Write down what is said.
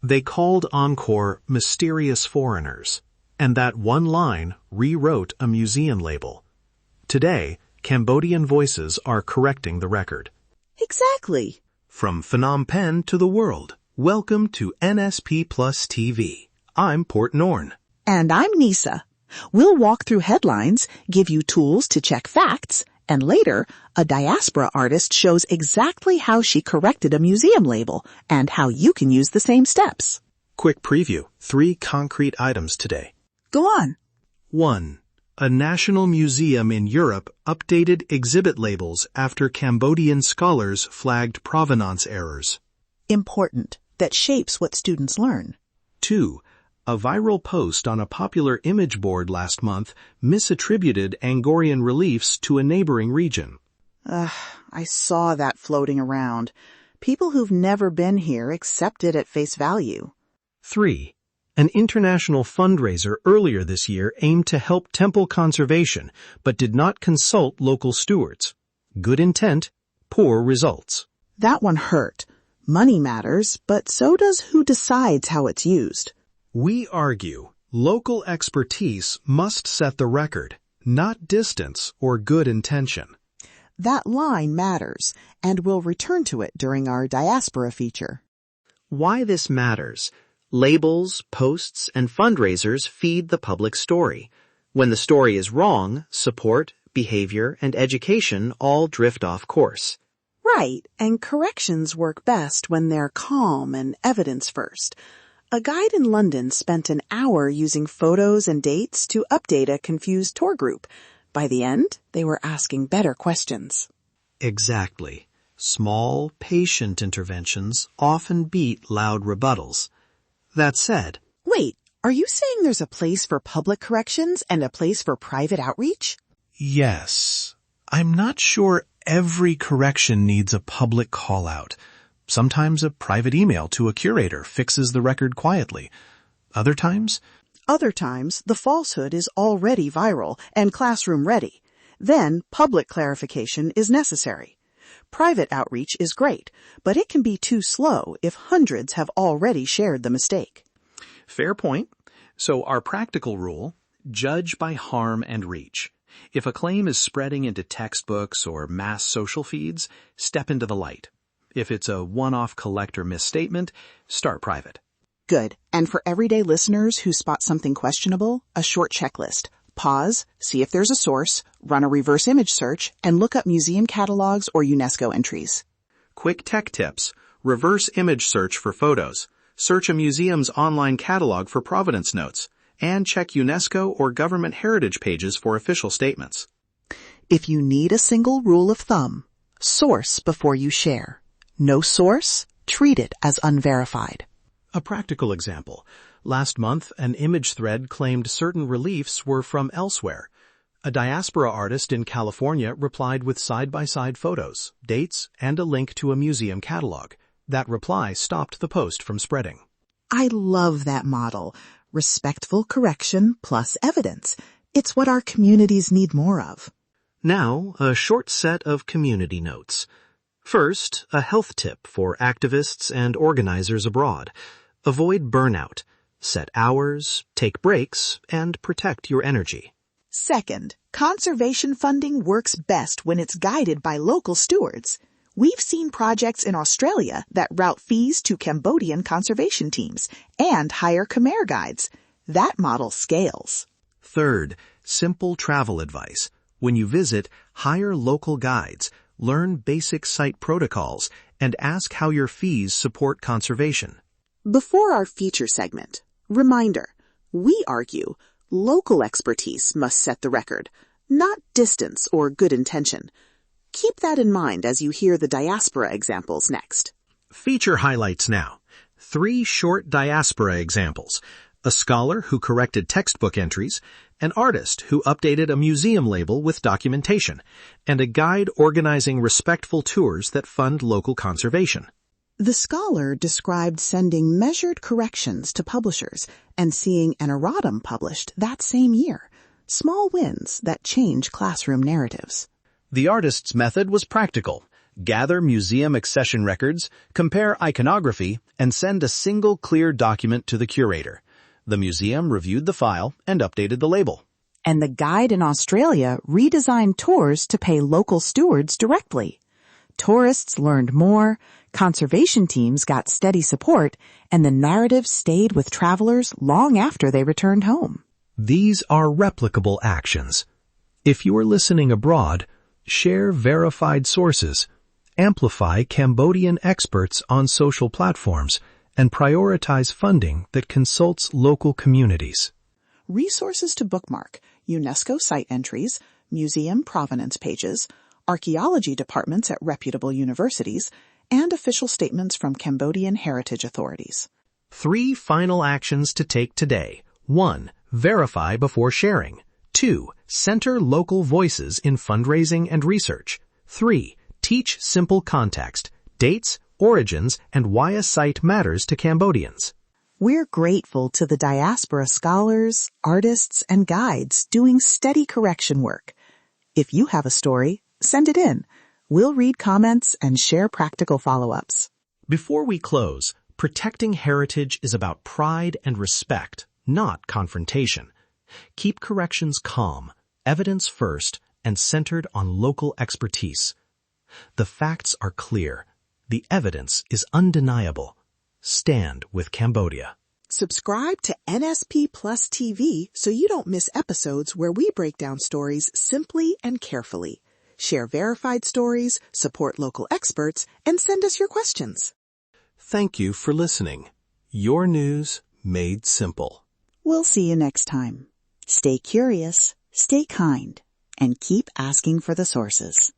They called Encore mysterious foreigners, and that one line rewrote a museum label. Today, Cambodian voices are correcting the record. Exactly. From Phnom Penh to the world, welcome to NSP Plus TV. I'm Port Norn. And I'm Nisa. We'll walk through headlines, give you tools to check facts, and later, a Diaspora artist shows exactly how she corrected a museum label and how you can use the same steps. Quick preview. 3 concrete items today. Go on. 1. A national museum in Europe updated exhibit labels after Cambodian scholars flagged provenance errors. Important. That shapes what students learn. 2. A viral post on a popular image board last month misattributed Angorian reliefs to a neighboring region. I saw that floating around. People who've never been here accept it at face value. 3. An international fundraiser earlier this year aimed to help temple conservation, but did not consult local stewards. Good intent, poor results. That one hurt. Money matters, but so does who decides how it's used. We argue local expertise must set the record, not distance or good intention. That line matters, and we'll return to it during our Diaspora feature. Why this matters. Labels, posts, and fundraisers feed the public story. When the story is wrong, support, behavior, and education all drift off course. Right, and corrections work best when they're calm and evidence first. A guide in London spent an hour using photos and dates to update a confused tour group. By the end, they were asking better questions. Exactly. Small, patient interventions often beat loud rebuttals. That said... Wait, are you saying there's a place for public corrections and a place for private outreach? Yes. I'm not sure every correction needs a public call-out. Sometimes a private email to a curator fixes the record quietly. Other times, the falsehood is already viral and classroom ready. Then public clarification is necessary. Private outreach is great, but it can be too slow if hundreds have already shared the mistake. Fair point. So our practical rule, judge by harm and reach. If a claim is spreading into textbooks or mass social feeds, step into the light. If it's a one-off collector misstatement, start private. Good. And for everyday listeners who spot something questionable, a short checklist. Pause, see if there's a source, run a reverse image search, and look up museum catalogs or UNESCO entries. Quick tech tips. Reverse image search for photos. Search a museum's online catalog for provenance notes. And check UNESCO or government heritage pages for official statements. If you need a single rule of thumb, source before you share. No source? Treat it as unverified. A practical example. Last month, an image thread claimed certain reliefs were from elsewhere. A Diaspora artist in California replied with side-by-side photos, dates, and a link to a museum catalog. That reply stopped the post from spreading. I love that model. Respectful correction plus evidence. It's what our communities need more of. Now, a short set of community notes. First, a health tip for activists and organizers abroad. Avoid burnout. Set hours, take breaks, and protect your energy. Second, conservation funding works best when it's guided by local stewards. We've seen projects in Australia that route fees to Cambodian conservation teams and hire Khmer guides. That model scales. Third, simple travel advice. When you visit, hire local guides. Learn basic site protocols, and ask how your fees support conservation. Before our feature segment, reminder, we argue local expertise must set the record, not distance or good intention. Keep that in mind as you hear the Diaspora examples next. Feature highlights now. 3 short Diaspora examples. A scholar who corrected textbook entries, an artist who updated a museum label with documentation, and a guide organizing respectful tours that fund local conservation. The scholar described sending measured corrections to publishers and seeing an erratum published that same year. Small wins that change classroom narratives. The artist's method was practical. Gather museum accession records, compare iconography, and send a single clear document to the curator. The museum reviewed the file and updated the label. And the guide in Australia redesigned tours to pay local stewards directly. Tourists learned more, conservation teams got steady support, and the narrative stayed with travelers long after they returned home. These are replicable actions. If you are listening abroad, share verified sources, amplify Cambodian experts on social platforms, and prioritize funding that consults local communities. Resources to bookmark: UNESCO site entries, museum provenance pages, archaeology departments at reputable universities, and official statements from Cambodian heritage authorities. 3 final actions to take today. 1. Verify before sharing. 2. Center local voices in fundraising and research. 3. Teach simple context, dates, origins, and why a site matters to Cambodians. We're grateful to the Diaspora scholars, artists, and guides doing steady correction work. If you have a story, send it in. We'll read comments and share practical follow-ups. Before we close, protecting heritage is about pride and respect, not confrontation. Keep corrections calm, evidence first, and centered on local expertise. The facts are clear. The evidence is undeniable. Stand with Cambodia. Subscribe to NSP Plus TV so you don't miss episodes where we break down stories simply and carefully. Share verified stories, support local experts, and send us your questions. Thank you for listening. Your news made simple. We'll see you next time. Stay curious, stay kind, and keep asking for the sources.